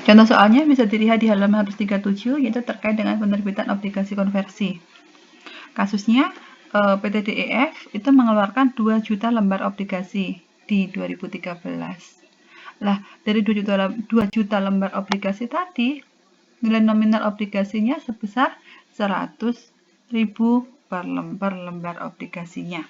Contoh soalnya bisa dilihat di halaman 137, yaitu terkait dengan penerbitan obligasi konversi. Kasusnya PT DEF itu mengeluarkan 2 juta lembar obligasi di 2013. Lah, dari 2 juta lembar obligasi tadi, nilai nominal obligasinya sebesar 100.000 per lembar obligasinya.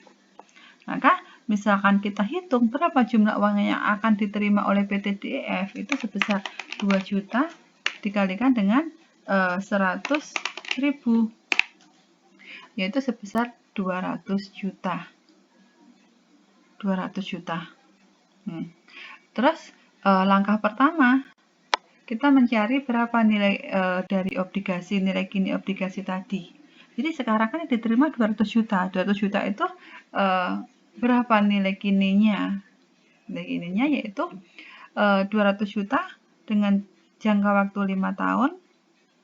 Maka, misalkan kita hitung berapa jumlah uang yang akan diterima oleh PT DEF, itu sebesar 2 juta dikalikan dengan 100.000, yaitu sebesar 200 juta. 200 juta. Terus, langkah pertama, kita mencari berapa nilai dari obligasi, nilai kini obligasi tadi. Jadi sekarang kan diterima 200 juta. 200 juta itu berapa nilai kininya? Nilai kininya yaitu 200 juta dengan jangka waktu 5 tahun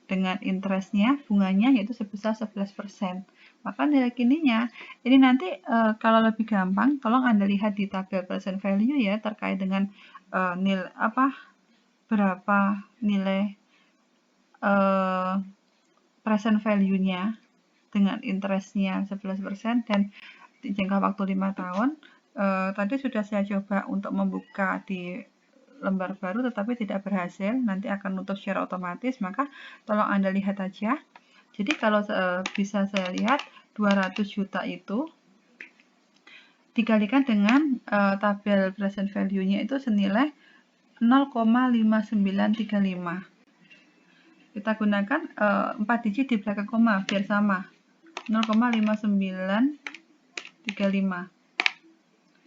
dengan interestnya, bunganya yaitu sebesar 11%. Maka nilai kininya, ini nanti kalau lebih gampang, tolong Anda lihat di tabel present value ya, terkait dengan berapa nilai present value-nya dengan interestnya 11% dan di jangka waktu 5 tahun. Tadi sudah saya coba untuk membuka di lembar baru tetapi tidak berhasil, nanti akan nutup secara otomatis, maka tolong Anda lihat aja. Jadi kalau bisa saya lihat 200 juta itu dikalikan dengan tabel present value-nya itu senilai 0,5935. Kita gunakan 4 digit di belakang koma biar sama. 0,5935.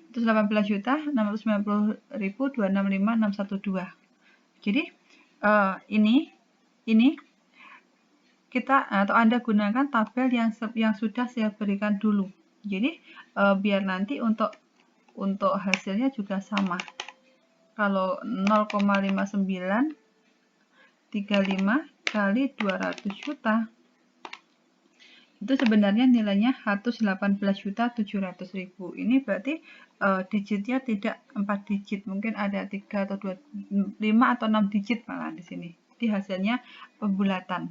Itu 18.690.265.612. Jadi ini kita atau Anda gunakan tabel yang sudah saya berikan dulu. Jadi biar nanti untuk hasilnya juga sama. Kalau 0,5935 kali 200 juta itu sebenarnya nilainya 118.700.000. Ini berarti digitnya tidak 4 digit, mungkin ada 3 atau 2, 5 atau 6 digit malah di sini. Jadi hasilnya pembulatan.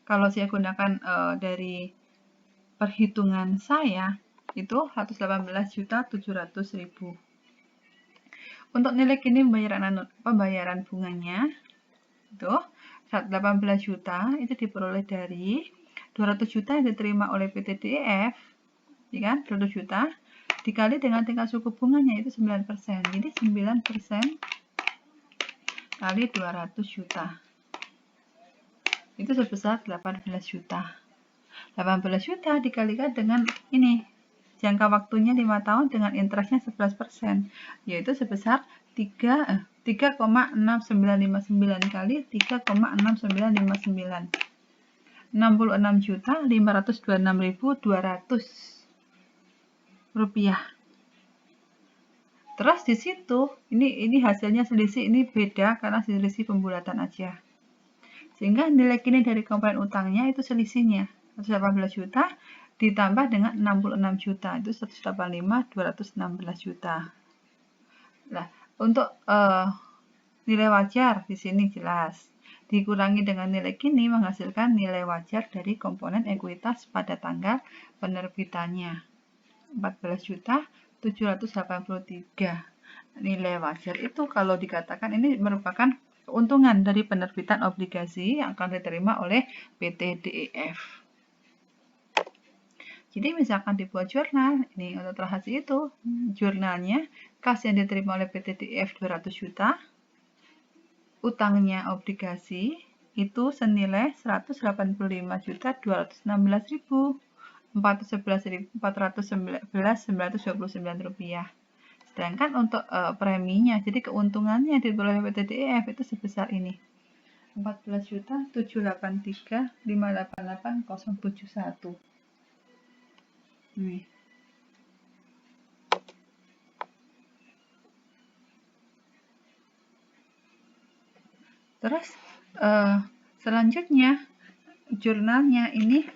Kalau saya gunakan dari perhitungan saya itu 118.700.000. Untuk nilai kini pembayaran bunganya itu 18 juta itu diperoleh dari 200 juta yang diterima oleh PT DEF, ya kan? 200 juta dikali dengan tingkat suku bunganya itu 9%. Jadi 9% kali 200 juta. Itu sebesar 18 juta. 18 juta dikalikan dengan ini, jangka waktunya 5 tahun dengan interestnya 11%, yaitu sebesar 3,6959 kali 3,6959. 66.526.200 rupiah. Terus di situ ini hasilnya selisih, ini beda karena selisih pembulatan aja. Sehingga nilai kini dari komponen utangnya itu selisihnya 118 juta ditambah dengan 66 juta itu 185.216 juta. Nah, untuk nilai wajar di sini jelas dikurangi dengan nilai kini menghasilkan nilai wajar dari komponen ekuitas pada tanggal penerbitannya 14.783. Nilai wajar itu kalau dikatakan ini merupakan keuntungan dari penerbitan obligasi yang akan diterima oleh PT DEF. Jadi misalkan dibuat jurnal, ini untuk rahasia itu, jurnalnya kas yang diterima oleh PT DEF 200 juta, utangnya obligasi itu senilai 185.411.929 rupiah. Sedangkan untuk preminya, jadi keuntungannya diperoleh PT DEF itu sebesar ini, 14.783.588.071. Nih. Terus selanjutnya jurnalnya ini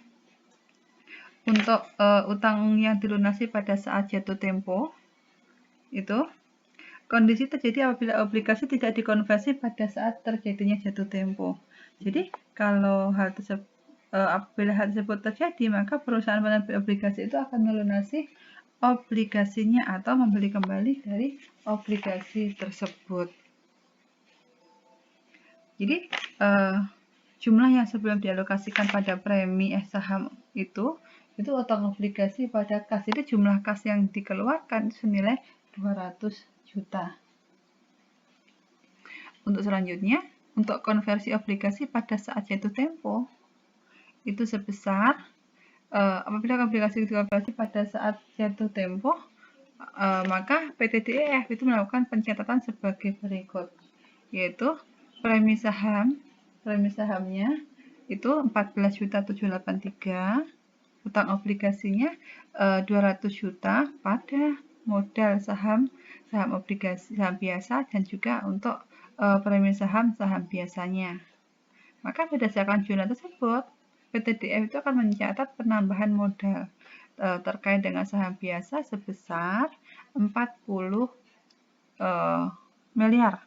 untuk utang yang dilunasi pada saat jatuh tempo itu kondisi terjadi apabila obligasi tidak dikonversi pada saat terjadinya jatuh tempo. Jadi kalau apabila hal tersebut terjadi, maka perusahaan penerbit obligasi itu akan melunasi obligasinya atau membeli kembali dari obligasi tersebut. Jadi jumlah yang sebelum dialokasikan pada premi saham itu utang obligasi pada kas. Jadi jumlah kas yang dikeluarkan senilai 200 juta. Untuk selanjutnya, untuk konversi obligasi pada saat jatuh tempo itu sebesar apabila obligasi dikonversi pada saat jatuh tempo, maka PT DIF itu melakukan pencatatan sebagai berikut, yaitu premi sahamnya itu 14.783, utang obligasinya 200 juta pada modal saham obligasi saham biasa dan juga untuk premi saham biasanya. Maka berdasarkan jurnal tersebut, PT DIF itu akan mencatat penambahan modal terkait dengan saham biasa sebesar 40 miliar,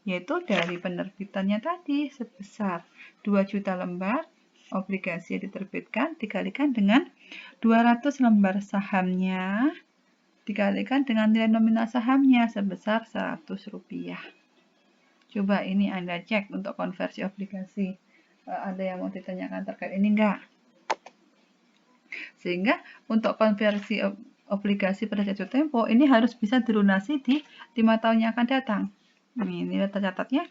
yaitu dari penerbitannya tadi sebesar 2 juta lembar obligasi yang diterbitkan dikalikan dengan 200 lembar sahamnya dikalikan dengan nilai nominal sahamnya sebesar Rp100. Coba ini Anda cek untuk konversi obligasi. Ada yang mau ditanyakan terkait ini enggak? Sehingga untuk konversi obligasi pada jatuh tempo ini harus bisa dilunasi di 5 tahun yang akan datang. Ini nilai tercatatnya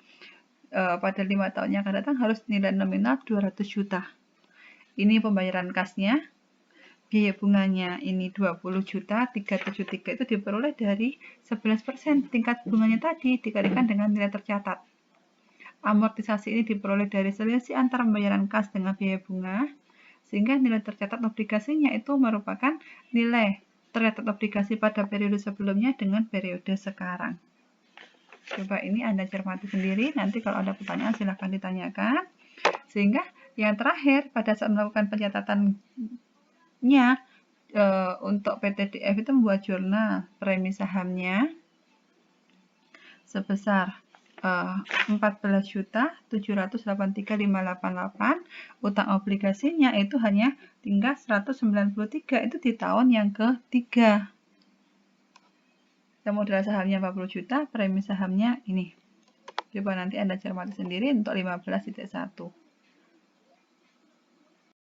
pada 5 tahun yang akan datang harus nilai nominal 200 juta. Ini pembayaran kasnya. Biaya bunganya ini 20 juta, 373 itu diperoleh dari 11% tingkat bunganya tadi dikalikan dengan nilai tercatat. Amortisasi ini diperoleh dari selisih antara pembayaran kas dengan biaya bunga, sehingga nilai tercatat obligasinya itu merupakan nilai tercatat obligasi pada periode sebelumnya dengan periode sekarang. Coba ini Anda cermati sendiri, nanti kalau ada pertanyaan silahkan ditanyakan. Sehingga yang terakhir pada saat melakukan pencatatannya untuk PT DIF itu membuat jurnal premi sahamnya sebesar 14.783.588, utang obligasinya itu hanya tinggal 193, itu di tahun yang ketiga. Modal sahamnya 40 juta, premi sahamnya ini. Coba nanti Anda cermati sendiri untuk 15.1.